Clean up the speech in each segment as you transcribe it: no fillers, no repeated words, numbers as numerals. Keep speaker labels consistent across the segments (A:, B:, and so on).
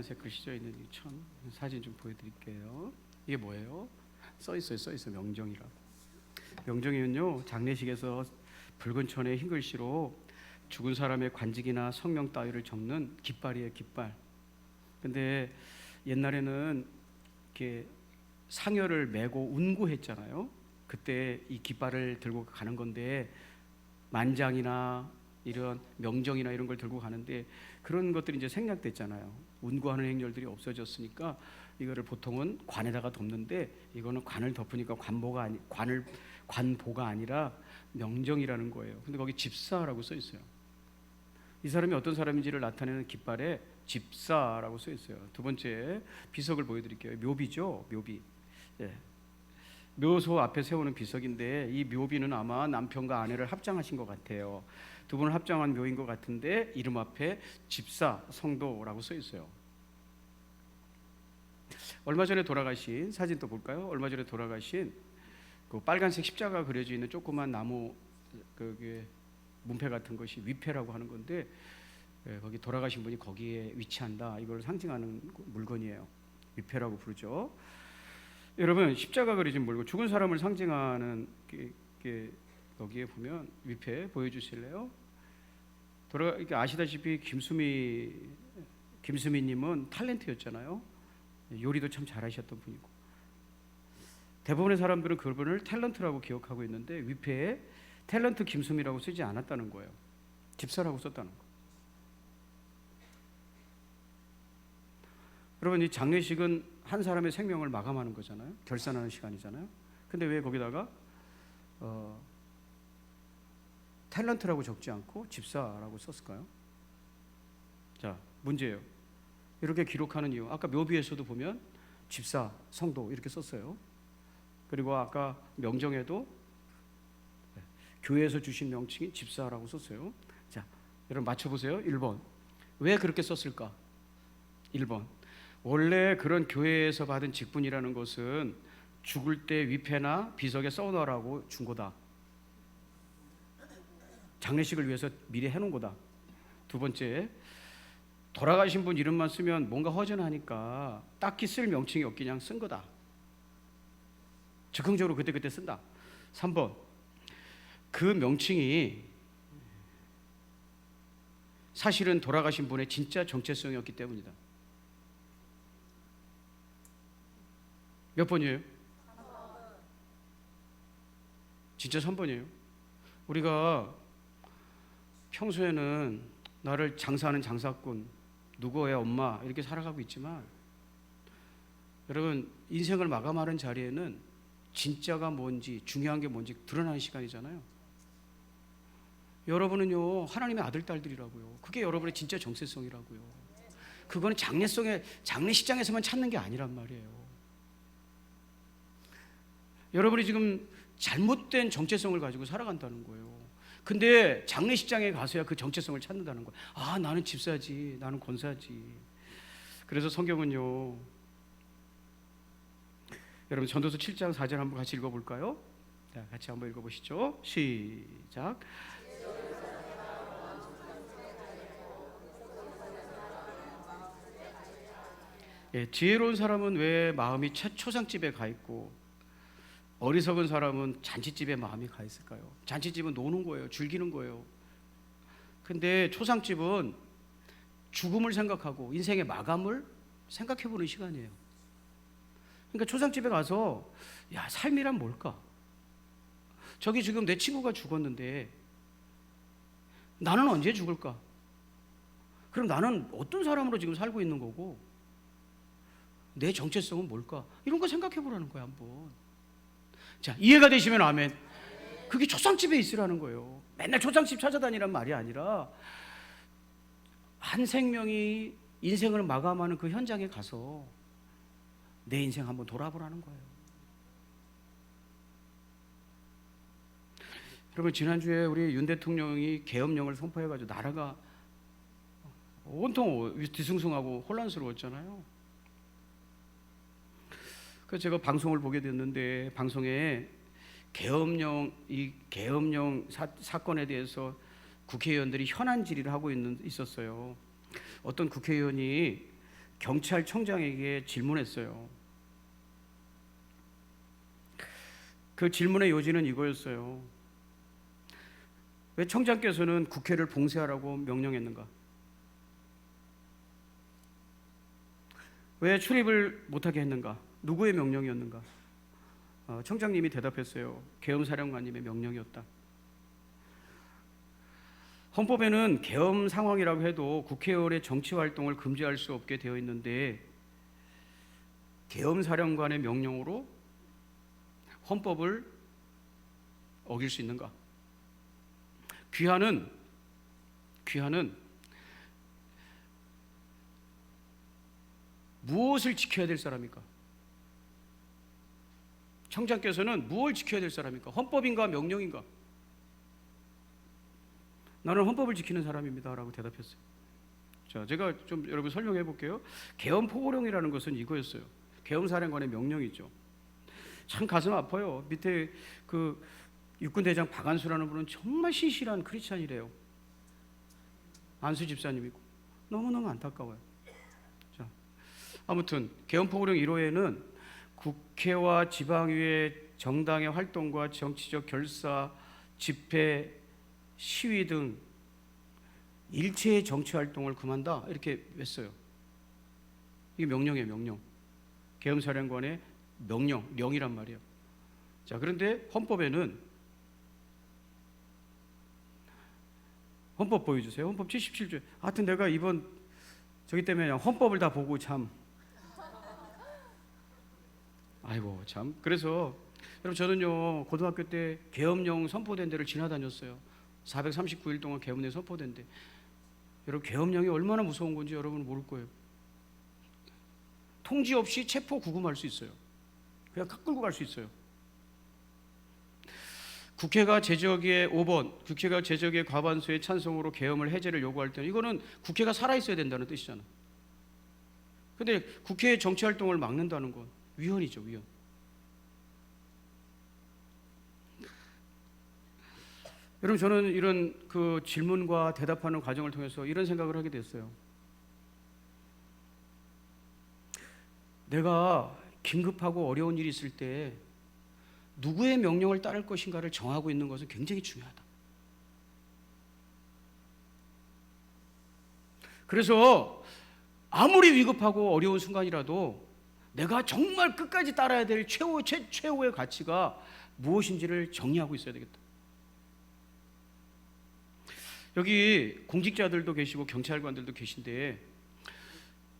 A: 색 글씨 써 있는 이 사진 좀 보여드릴게요. 이게 뭐예요? 써 있어요. 명정이라. 명정이는요, 장례식에서 붉은 천에 흰 글씨로 죽은 사람의 관직이나 성명 따위를 적는 깃발이에요, 깃발. 근데 옛날에는 이렇게 상여를 메고 운구했잖아요. 그때 이 깃발을 들고 가는 건데, 만장이나 이런 명정이나 이런 걸 들고 가는데 그런 것들이 이제 생략됐잖아요. 운구하는 행렬들이 없어졌으니까 이거를 보통은 관에다가 덮는데, 이거는 관을 덮으니까 관보가 아니라 명정이라는 거예요. 근데 거기 집사라고 써 있어요. 이 사람이 어떤 사람인지를 나타내는 깃발에 집사라고 써 있어요. 두 번째 비석을 보여드릴게요. 묘비죠, 묘비. 예. 묘소 앞에 세우는 비석인데, 이 묘비는 아마 남편과 아내를 합장하신 것 같아요. 두 분을 합장한 묘인 것 같은데 이름 앞에 집사 성도라고 써 있어요. 얼마 전에 돌아가신 사진 또 볼까요? 얼마 전에 돌아가신 그 빨간색 십자가 그려져 있는 조그만 나무 그 문패 같은 것이 위패라고 하는 건데, 거기 돌아가신 분이 거기에 위치한다, 이걸 상징하는 물건이에요. 위패라고 부르죠. 여러분, 십자가 그려진 물건, 죽은 사람을 상징하는 여기에 보면 위패 보여주실래요? 아시다시피 김수미님은 탤런트였잖아요. 요리도 참 잘하셨던 분이고, 대부분의 사람들은 그분을 탤런트라고 기억하고 있는데 위패에 탤런트 김수미라고 쓰지 않았다는 거예요. 집사라고 썼다는 거예요. 여러분, 이 장례식은 한 사람의 생명을 마감하는 거잖아요. 결산하는 시간이잖아요. 근데 왜 거기다가 탤런트라고 적지 않고 집사라고 썼을까요? 자, 문제예요. 이렇게 기록하는 이유, 아까 묘비에서도 보면 집사, 성도 이렇게 썼어요. 그리고 아까 명정에도 교회에서 주신 명칭이 집사라고 썼어요. 자, 여러분 맞춰보세요. 1번. 왜 그렇게 썼을까? 1번. 원래 그런 교회에서 받은 직분이라는 것은 죽을 때 위패나 비석에 써놓으라고 준 거다. 장례식을 위해서 미리 해놓은 거다. 두 번째, 돌아가신 분 이름만 쓰면 뭔가 허전하니까 딱히 쓸 명칭이 없기 그냥 쓴 거다. 즉흥적으로 그때 쓴다. 3번, 그 명칭이 사실은 돌아가신 분의 진짜 정체성이었기 때문이다. 몇 번이에요? 진짜 3번이에요. 우리가 평소에는 나를 장사하는 장사꾼, 누구의 엄마 이렇게 살아가고 있지만, 여러분, 인생을 마감하는 자리에는 진짜가 뭔지, 중요한 게 뭔지 드러나는 시간이잖아요. 여러분은요, 하나님의 아들, 딸들이라고요. 그게 여러분의 진짜 정체성이라고요. 그거는 장례식장에서만 찾는 게 아니란 말이에요. 여러분이 지금 잘못된 정체성을 가지고 살아간다는 거예요. 근데 장례식장에 가서야 그 정체성을 찾는다는 거예요. 아, 나는 집사지, 나는 권사지. 그래서 성경은요, 여러분 전도서 7장 4절 한번 같이 읽어볼까요? 자, 같이 한번 읽어보시죠. 시작. 예, 지혜로운 사람은 왜 마음이 초상집에 가 있고 어리석은 사람은 잔치집에 마음이 가 있을까요? 잔치집은 노는 거예요. 즐기는 거예요. 근데 초상집은 죽음을 생각하고 인생의 마감을 생각해보는 시간이에요. 그러니까 초상집에 가서, 야, 삶이란 뭘까? 저기 지금 내 친구가 죽었는데 나는 언제 죽을까? 그럼 나는 어떤 사람으로 지금 살고 있는 거고, 내 정체성은 뭘까? 이런 거 생각해보라는 거야, 한번. 자, 이해가 되시면 아멘. 그게 초상집에 있으라는 거예요. 맨날 초상집 찾아다니란 말이 아니라 한 생명이 인생을 마감하는 그 현장에 가서 내 인생 한번 돌아보라는 거예요. 여러분, 지난주에 우리 윤 대통령이 계엄령을 선포해가지고 나라가 온통 뒤숭숭하고 혼란스러웠잖아요. 그래서 제가 방송을 보게 됐는데, 방송에 계엄령 사건에 대해서 국회의원들이 현안 질의를 하고 있었어요. 어떤 국회의원이 경찰청장에게 질문했어요. 그 질문의 요지는 이거였어요. 왜 청장께서는 국회를 봉쇄하라고 명령했는가? 왜 출입을 못하게 했는가? 누구의 명령이었는가? 청장님이 대답했어요. 계엄사령관님의 명령이었다. 헌법에는 계엄 상황이라고 해도 국회의원의 정치활동을 금지할 수 없게 되어 있는데 계엄사령관의 명령으로 헌법을 어길 수 있는가? 귀하는 무엇을 지켜야 될 사람입니까? 청장께서는 무엇을 지켜야 될 사람입니까? 헌법인가 명령인가? 나는 헌법을 지키는 사람입니다 라고 대답했어요. 자, 제가 좀 여러분 설명해 볼게요. 계엄포고령이라는 것은 이거였어요. 계엄사령관의 명령이죠. 참 가슴 아파요. 밑에 그 육군대장 박안수라는 분은 정말 신실한 크리스찬이래요. 안수 집사님이고 너무너무 안타까워요. 자, 아무튼 계엄포고령 1호에는 국회와 지방의회 정당의 활동과 정치적 결사, 집회, 시위 등 일체의 정치 활동을 금한다 이렇게 했어요. 이게 명령이에요. 명령. 계엄사령관의 명령이란 말이에요. 자, 그런데 헌법에는 헌법 보여주세요. 헌법 77조. 하여튼 내가 이번 저기 때문에 그냥 헌법을 다 보고 참 아이고 참. 그래서 여러분 저는요 고등학교 때 계엄령 선포된 데를 지나다녔어요. 439일 동안 계엄령이 선포된데 여러분 계엄령이 얼마나 무서운 건지 여러분은 모를 거예요. 통지 없이 체포 구금할 수 있어요. 그냥 끌고 갈 수 있어요. 국회가 제적의 5번, 국회가 제적의 과반수의 찬성으로 계엄을 해제를 요구할 때는 이거는 국회가 살아있어야 된다는 뜻이잖아. 근데 국회의 정치활동을 막는다는 건 위헌이죠, 위헌. 여러분 저는 이런 그 질문과 대답하는 과정을 통해서 이런 생각을 하게 됐어요. 내가 긴급하고 어려운 일이 있을 때 누구의 명령을 따를 것인가를 정하고 있는 것은 굉장히 중요하다. 그래서 아무리 위급하고 어려운 순간이라도 내가 정말 끝까지 따라야 될 최후의 가치가 무엇인지를 정리하고 있어야 되겠다. 여기 공직자들도 계시고 경찰관들도 계신데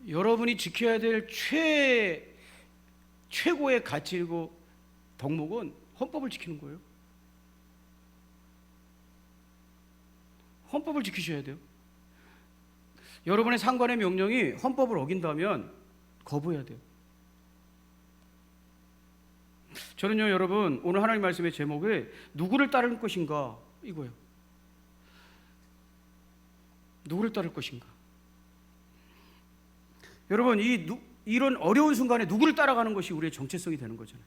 A: 여러분이 지켜야 될 최고의 가치고 덕목은 헌법을 지키는 거예요. 헌법을 지키셔야 돼요. 여러분의 상관의 명령이 헌법을 어긴다면 거부해야 돼요. 저는요 여러분 오늘 하나님 말씀의 제목이 누구를 따를 것인가 이거예요. 누구를 따를 것인가. 여러분 이런 어려운 순간에 누구를 따라가는 것이 우리의 정체성이 되는 거잖아요.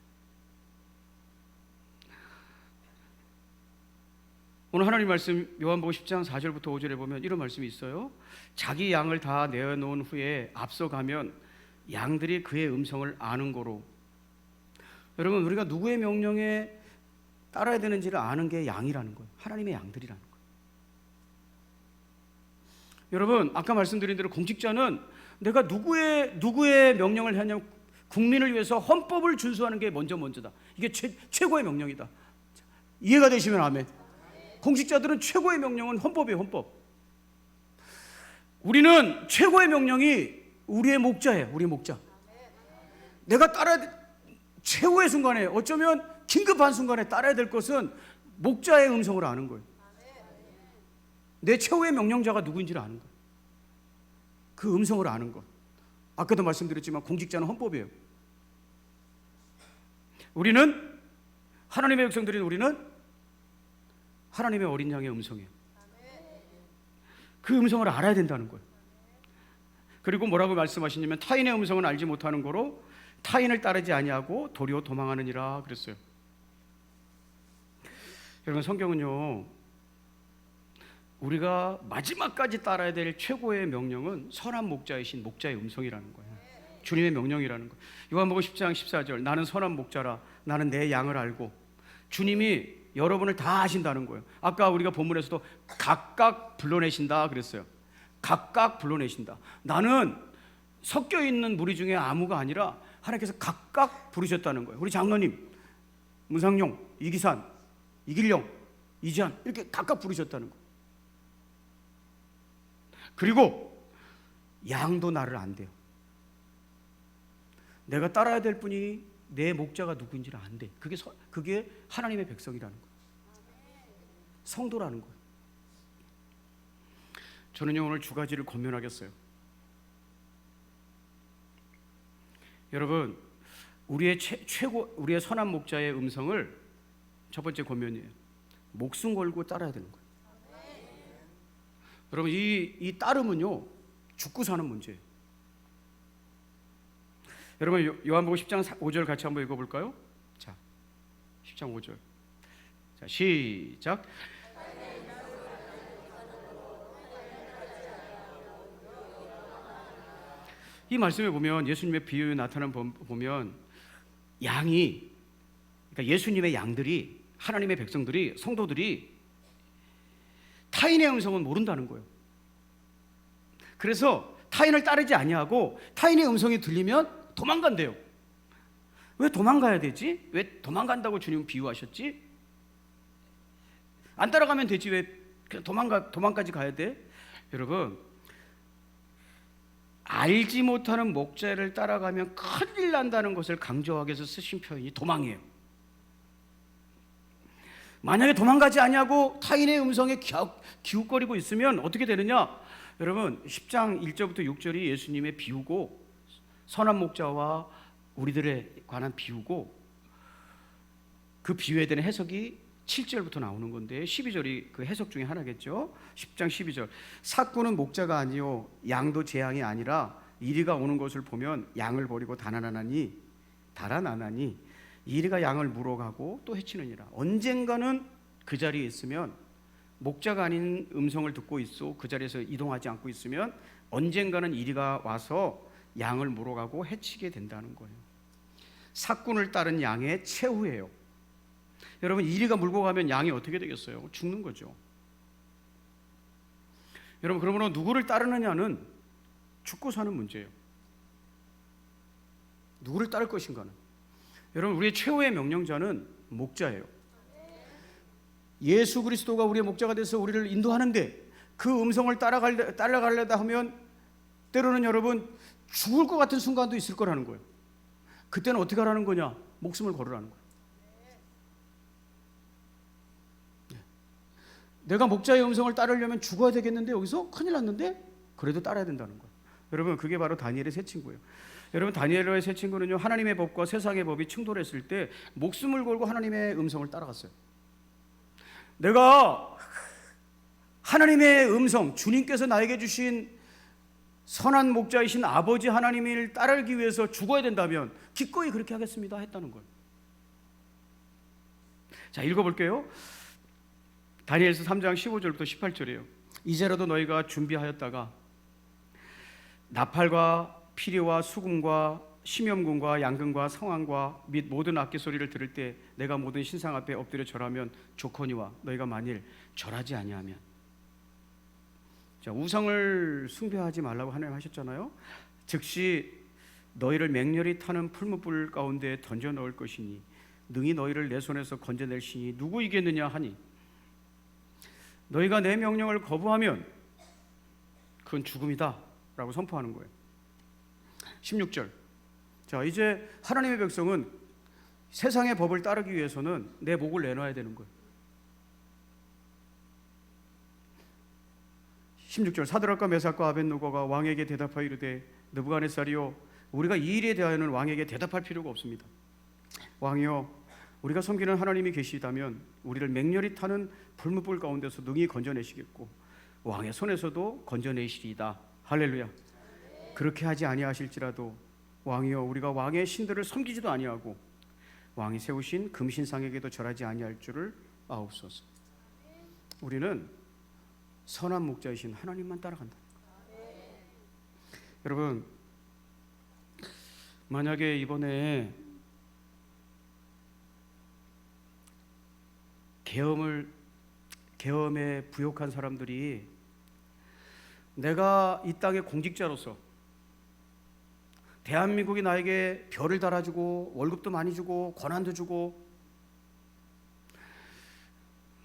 A: 오늘 하나님 말씀 요한복음 10장 4절부터 5절에 보면 이런 말씀이 있어요. 자기 양을 다 내어놓은 후에 앞서가면 양들이 그의 음성을 아는 거로. 여러분 우리가 누구의 명령에 따라야 되는지를 아는 게 양이라는 거예요. 하나님의 양들이라는 거예요. 여러분 아까 말씀드린 대로 공직자는 내가 누구의 명령을 하냐면 국민을 위해서 헌법을 준수하는 게 먼저다. 이게 최고의 명령이다. 이해가 되시면 아멘. 공직자들은 최고의 명령은 헌법이에요. 헌법. 우리는 최고의 명령이 우리의 목자예요. 우리의 목자. 내가 따라야 최후의 순간에 어쩌면 긴급한 순간에 따라야 될 것은 목자의 음성을 아는 거예요. 내 최후의 명령자가 누구인지를 아는 거예요. 그 음성을 아는 것. 아까도 말씀드렸지만 공직자는 헌법이에요. 우리는 하나님의 백성들인 우리는 하나님의 어린 양의 음성이에요. 그 음성을 알아야 된다는 거예요. 그리고 뭐라고 말씀하시냐면 타인의 음성은 알지 못하는 거로 타인을 따르지 아니하고 도리어 도망하느니라 그랬어요. 여러분 성경은요 우리가 마지막까지 따라야 될 최고의 명령은 선한 목자이신 목자의 음성이라는 거예요. 주님의 명령이라는 거. 요한복음 10장 14절, 나는 선한 목자라, 나는 내 양을 알고. 주님이 여러분을 다 아신다는 거예요. 아까 우리가 본문에서도 각각 불러내신다 그랬어요. 각각 불러내신다. 나는 섞여 있는 무리 중에 아무가 아니라 하나님께서 각각 부르셨다는 거예요. 우리 장로님, 문상용, 이기산, 이길영, 이지한 이렇게 각각 부르셨다는 거예요. 그리고 양도 나를 안대요. 내가 따라야 될 분이 내 목자가 누구인지를 안대. 그게 하나님의 백성이라는 거예요. 성도라는 거예요. 저는요 오늘 두 가지를 권면하겠어요. 여러분, 우리의 우리의 선한 목자의 음성을 첫 번째 권면이에요. 목숨 걸고 따라야 되는 거예요. 여러분, 이 따름은요 죽고 사는 문제예요. 여러분, 요한복음 10장 5절 같이 한번 읽어볼까요? 자, 10장 5절. 자, 시작. 이 말씀에 보면 예수님의 비유에 나타난 보면 양이, 그러니까 예수님의 양들이, 하나님의 백성들이, 성도들이 타인의 음성은 모른다는 거예요. 그래서 타인을 따르지 아니하고 타인의 음성이 들리면 도망간대요. 왜 도망가야 되지? 왜 도망간다고 주님은 비유하셨지? 안 따라가면 되지 왜 그냥 도망까지 가야 돼? 여러분, 알지 못하는 목자를 따라가면 큰일 난다는 것을 강조하기 위해서 쓰신 표현이 도망이에요. 만약에 도망가지 아니하고 타인의 음성에 기웃거리고 있으면 어떻게 되느냐? 여러분, 10장 1절부터 6절이 예수님의 비유고 선한 목자와 우리들에 관한 비유고, 그 비유에 대한 해석이 7절부터 나오는 건데 12절이 그 해석 중에 하나겠죠. 10장 12절, 삭구는 목자가 아니요 양도 제 양이 아니라 이리가 오는 것을 보면 양을 버리고 달아나니 이리가 양을 물어가고 또 해치느니라. 언젠가는 그 자리에 있으면, 목자가 아닌 음성을 듣고 있어 그 자리에서 이동하지 않고 있으면 언젠가는 이리가 와서 양을 물어가고 해치게 된다는 거예요. 삭군을 따른 양의 최후예요. 여러분, 이리가 물고 가면 양이 어떻게 되겠어요? 죽는 거죠. 여러분, 그러므로 누구를 따르느냐는 죽고 사는 문제예요. 누구를 따를 것인가는. 여러분, 우리의 최후의 명령자는 목자예요. 예수 그리스도가 우리의 목자가 돼서 우리를 인도하는데 그 음성을 따라가려다 하면 때로는 여러분 죽을 것 같은 순간도 있을 거라는 거예요. 그때는 어떻게 하라는 거냐? 목숨을 걸으라는 거예요. 내가 목자의 음성을 따르려면 죽어야 되겠는데, 여기서 큰일 났는데 그래도 따라야 된다는 거예요. 여러분, 그게 바로 다니엘의 새 친구예요. 여러분, 다니엘의 새 친구는요, 하나님의 법과 세상의 법이 충돌했을 때 목숨을 걸고 하나님의 음성을 따라갔어요. 내가 하나님의 음성, 주님께서 나에게 주신 선한 목자이신 아버지 하나님을 따르기 위해서 죽어야 된다면 기꺼이 그렇게 하겠습니다 했다는 거예요. 자, 읽어볼게요. 다니엘서 3장 15절부터 18절이에요. 이제라도 너희가 준비하였다가 나팔과 피리와 수금과 심염군과 양금과 성황과 및 모든 악기 소리를 들을 때 내가 모든 신상 앞에 엎드려 절하면 좋거니와 너희가 만일 절하지 아니하면. 자, 우상을 숭배하지 말라고 하나님 하셨잖아요. 즉시 너희를 맹렬히 타는 풀무불 가운데 던져 넣을 것이니 능히 너희를 내 손에서 건져낼 시니 누구 이겠느냐 하니, 너희가 내 명령을 거부하면 그건 죽음이다 라고 선포하는 거예요. 16절, 자, 이제 하나님의 백성은 세상의 법을 따르기 위해서는 내 목을 내놔야 되는 거예요. 16절, 사드락과 메삭과 아벳노고가 왕에게 대답하여 이르되 느부갓네살이요, 우리가 이 일에 대하여는 왕에게 대답할 필요가 없습니다. 왕이여, 우리가 섬기는 하나님이 계시다면 우리를 맹렬히 타는 불무불 가운데서 능히 건져내시겠고 왕의 손에서도 건져내시리이다. 할렐루야. 그렇게 하지 아니하실지라도 왕이여, 우리가 왕의 신들을 섬기지도 아니하고 왕이 세우신 금신상에게도 절하지 아니할 줄을 아옵소서. 우리는 선한 목자이신 하나님만 따라간다. 여러분, 만약에 이번에 계엄에 부역한 사람들이 내가 이 땅의 공직자로서 대한민국이 나에게 별을 달아주고 월급도 많이 주고 권한도 주고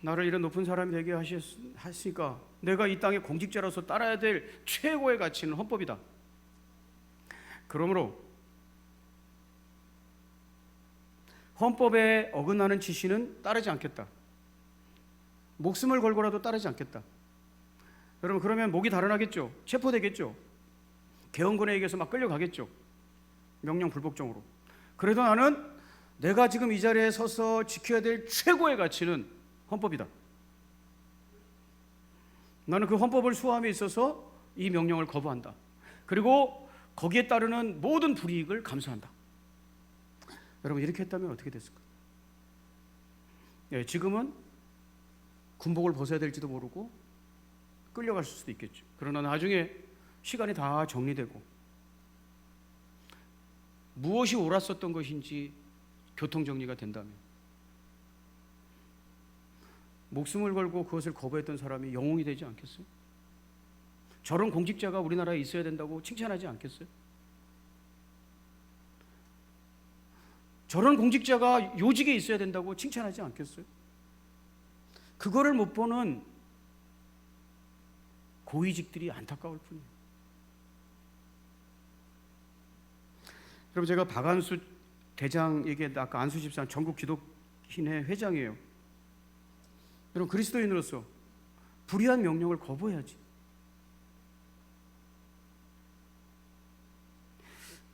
A: 나를 이런 높은 사람이 되게 하시니까 내가 이 땅의 공직자로서 따라야 될 최고의 가치는 헌법이다. 그러므로 헌법에 어긋나는 지시는 따르지 않겠다. 목숨을 걸고라도 따르지 않겠다. 여러분, 그러면 목이 달아나겠죠. 체포되겠죠. 계엄군에 의해서 막 끌려가겠죠. 명령 불복종으로. 그래도 나는 내가 지금 이 자리에 서서 지켜야 될 최고의 가치는 헌법이다. 나는 그 헌법을 수호함에 있어서 이 명령을 거부한다. 그리고 거기에 따르는 모든 불이익을 감수한다. 여러분, 이렇게 했다면 어떻게 됐을까? 지금은 군복을 벗어야 될지도 모르고 끌려갈 수도 있겠죠. 그러나 나중에 시간이 다 정리되고 무엇이 옳았었던 것인지 교통정리가 된다면 목숨을 걸고 그것을 거부했던 사람이 영웅이 되지 않겠어요? 저런 공직자가 우리나라에 있어야 된다고 칭찬하지 않겠어요? 저런 공직자가 요직에 있어야 된다고 칭찬하지 않겠어요? 그거를 못 보는 고위직들이 안타까울 뿐이에요. 여러분, 제가 박안수 대장에게 아까 안수 집사 전국 기독인회 회장이에요. 여러분, 그리스도인으로서 불의한 명령을 거부해야지.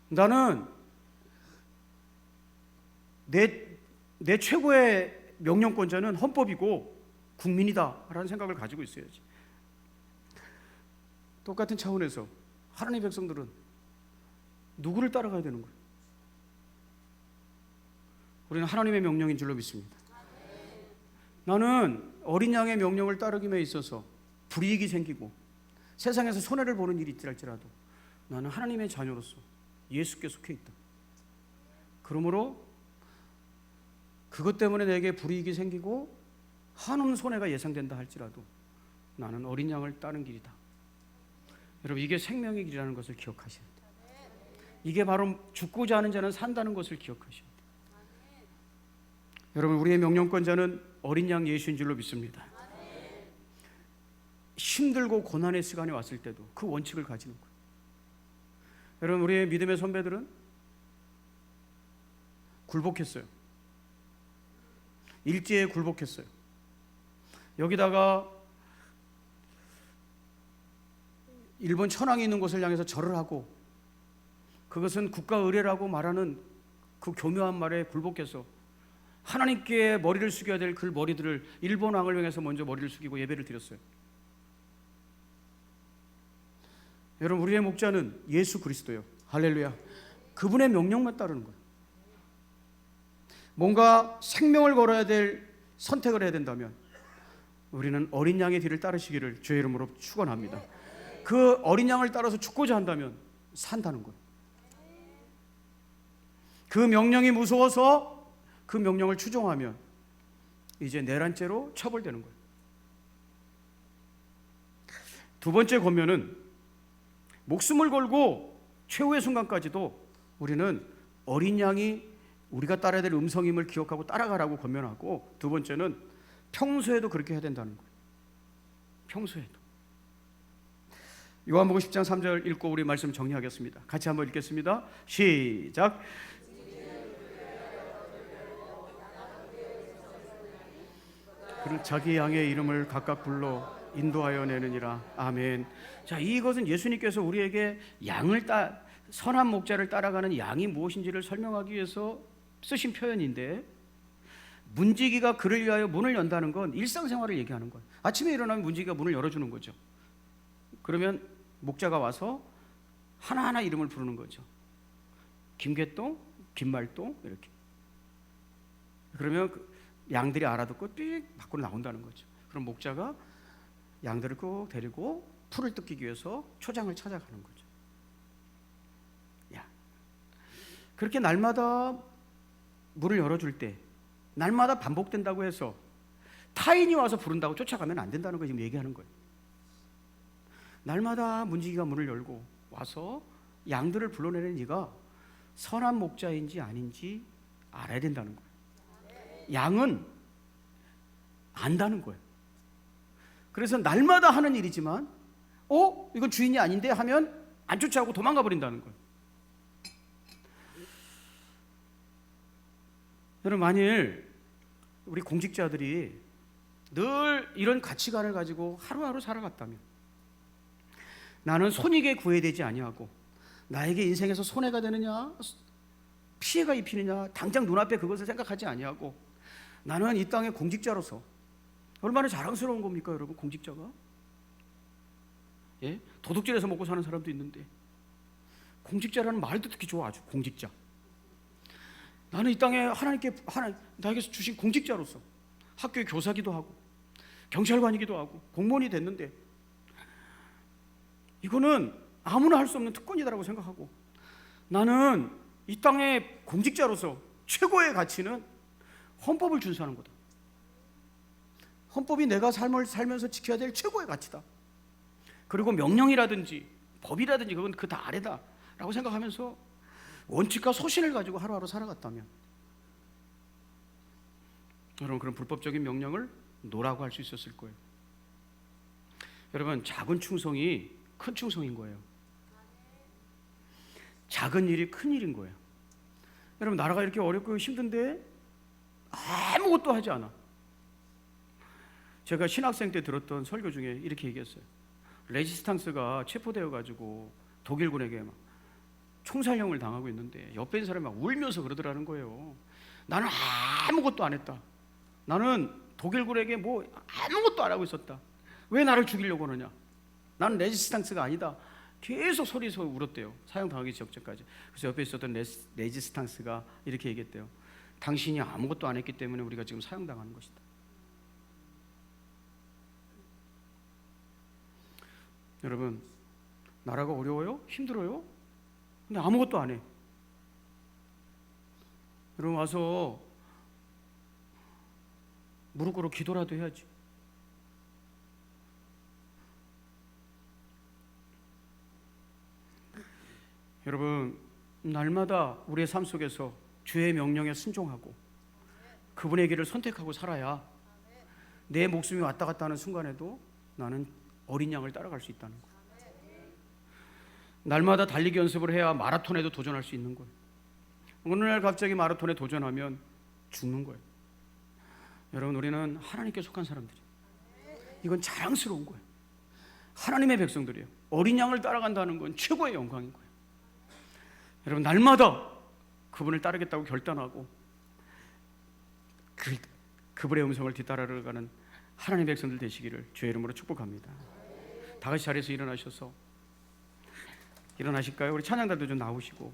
A: 나는 내 최고의 명령권자는 헌법이고 국민이다라는 생각을 가지고 있어야지. 똑같은 차원에서 하나님의 백성들은 누구를 따라가야 되는 거예요? 우리는 하나님의 명령인 줄로 믿습니다. 나는 어린 양의 명령을 따르기에 있어서 불이익이 생기고 세상에서 손해를 보는 일이 있더라도 나는 하나님의 자녀로서 예수께 속해 있다. 그러므로 그것 때문에 내게 불이익이 생기고 한없는 손해가 예상된다 할지라도 나는 어린 양을 따르는 길이다. 여러분, 이게 생명의 길이라는 것을 기억하셔야 돼요. 이게 바로 죽고자 하는 자는 산다는 것을 기억하셔야 돼요. 여러분, 우리의 명령권자는 어린 양 예수인 줄로 믿습니다. 힘들고 고난의 시간이 왔을 때도 그 원칙을 가지는 거예요. 여러분, 우리의 믿음의 선배들은 굴복했어요. 일제에 굴복했어요. 여기다가 일본 천황이 있는 곳을 향해서 절을 하고 그것은 국가 의례라고 말하는 그 교묘한 말에 굴복해서 하나님께 머리를 숙여야 될 그 머리들을 일본 왕을 향해서 먼저 머리를 숙이고 예배를 드렸어요. 여러분, 우리의 목자는 예수 그리스도예요. 할렐루야. 그분의 명령만 따르는 거예요. 뭔가 생명을 걸어야 될 선택을 해야 된다면 우리는 어린 양의 뒤를 따르시기를 주의 이름으로 축원합니다. 그 어린 양을 따라서 죽고자 한다면 산다는 거예요. 그 명령이 무서워서 그 명령을 추종하면 이제 내란죄로 처벌되는 거예요. 두 번째 권면은 목숨을 걸고 최후의 순간까지도 우리는 어린 양이 우리가 따라야 될 음성임을 기억하고 따라가라고 권면하고, 두 번째는 평소에도 그렇게 해야 된다는 거예요. 평소에도. 요한복음 10장 3절 읽고 우리 말씀 정리하겠습니다. 같이 한번 읽겠습니다. 시작. 그는 자기 양의 이름을 각각 불러 인도하여 내느니라. 아멘. 자, 이것은 예수님께서 우리에게 선한 목자를 따라가는 양이 무엇인지를 설명하기 위해서 쓰신 표현인데, 문지기가 그를 위하여 문을 연다는 건 일상생활을 얘기하는 거예요. 아침에 일어나면 문지기가 문을 열어주는 거죠. 그러면 목자가 와서 하나하나 이름을 부르는 거죠. 김개똥, 김말똥 이렇게. 그러면 양들이 알아듣고 삑 밖으로 나온다는 거죠. 그럼 목자가 양들을 꼭 데리고 풀을 뜯기 위해서 초장을 찾아가는 거죠. 야, 그렇게 날마다 문을 열어줄 때, 날마다 반복된다고 해서 타인이 와서 부른다고 쫓아가면 안 된다는 거 지금 얘기하는 거예요. 날마다 문지기가 문을 열고 와서 양들을 불러내는 네가 선한 목자인지 아닌지 알아야 된다는 거예요. 양은 안다는 거예요. 그래서 날마다 하는 일이지만 이건 주인이 아닌데 하면 안 쫓아오고 도망가 버린다는 거예요. 여러분, 만일 우리 공직자들이 늘 이런 가치관을 가지고 하루하루 살아갔다면, 나는 손익에 구애되지 아니하고 나에게 인생에서 손해가 되느냐 피해가 입히느냐 당장 눈앞에 그것을 생각하지 아니하고 나는 이 땅의 공직자로서 얼마나 자랑스러운 겁니까, 여러분? 공직자가 도둑질해서 먹고 사는 사람도 있는데 공직자라는 말도 듣기 좋아. 아주 공직자. 나는 이 땅에 나에게 주신 공직자로서 학교의 교사기도 하고 경찰관이기도 하고 공무원이 됐는데 이거는 아무나 할 수 없는 특권이다라고 생각하고, 나는 이 땅의 공직자로서 최고의 가치는 헌법을 준수하는 거다. 헌법이 내가 삶을 살면서 지켜야 될 최고의 가치다. 그리고 명령이라든지 법이라든지 그건 그 다 아래다라고 생각하면서 원칙과 소신을 가지고 하루하루 살아갔다면, 여러분, 그런 불법적인 명령을 노라고 할 수 있었을 거예요. 여러분, 작은 충성이 큰 충성인 거예요. 작은 일이 큰 일인 거예요. 여러분, 나라가 이렇게 어렵고 힘든데 아무것도 하지 않아. 제가 신학생 때 들었던 설교 중에 이렇게 얘기했어요. 레지스탕스가 체포되어 가지고 독일군에게 막 총살형을 당하고 있는데 옆에 있는 사람이 막 울면서 그러더라는 거예요. 나는 아무것도 안 했다. 나는 독일군에게 뭐 아무것도 안 하고 있었다. 왜 나를 죽이려고 하느냐? 나는 레지스탕스가 아니다. 계속 소리에서 울었대요. 사형당하기 직전까지. 그래서 옆에 있었던 레지스탕스가 이렇게 얘기했대요. 당신이 아무것도 안 했기 때문에 우리가 지금 사형당하는 것이다. 여러분, 나라가 어려워요? 힘들어요? 근데 아무것도 안 해. 여러분, 와서 무릎 꿇어 기도라도 해야지. 여러분, 날마다 우리의 삶 속에서 주의 명령에 순종하고 그분의 길을 선택하고 살아야 내 목숨이 왔다 갔다 하는 순간에도 나는 어린 양을 따라갈 수 있다는 거예요. 날마다 달리기 연습을 해야 마라톤에도 도전할 수 있는 거예요. 어느 날 갑자기 마라톤에 도전하면 죽는 거예요. 여러분, 우리는 하나님께 속한 사람들이에요. 이건 자랑스러운 거예요. 하나님의 백성들이에요. 어린 양을 따라간다는 건 최고의 영광인 거예요. 여러분, 날마다 그분을 따르겠다고 결단하고 그분의 음성을 뒤따라가는 하나님의 백성들 되시기를 주의 이름으로 축복합니다. 다 같이 자리에서 일어나셔서 일어나실까요? 우리 찬양단도 좀 나오시고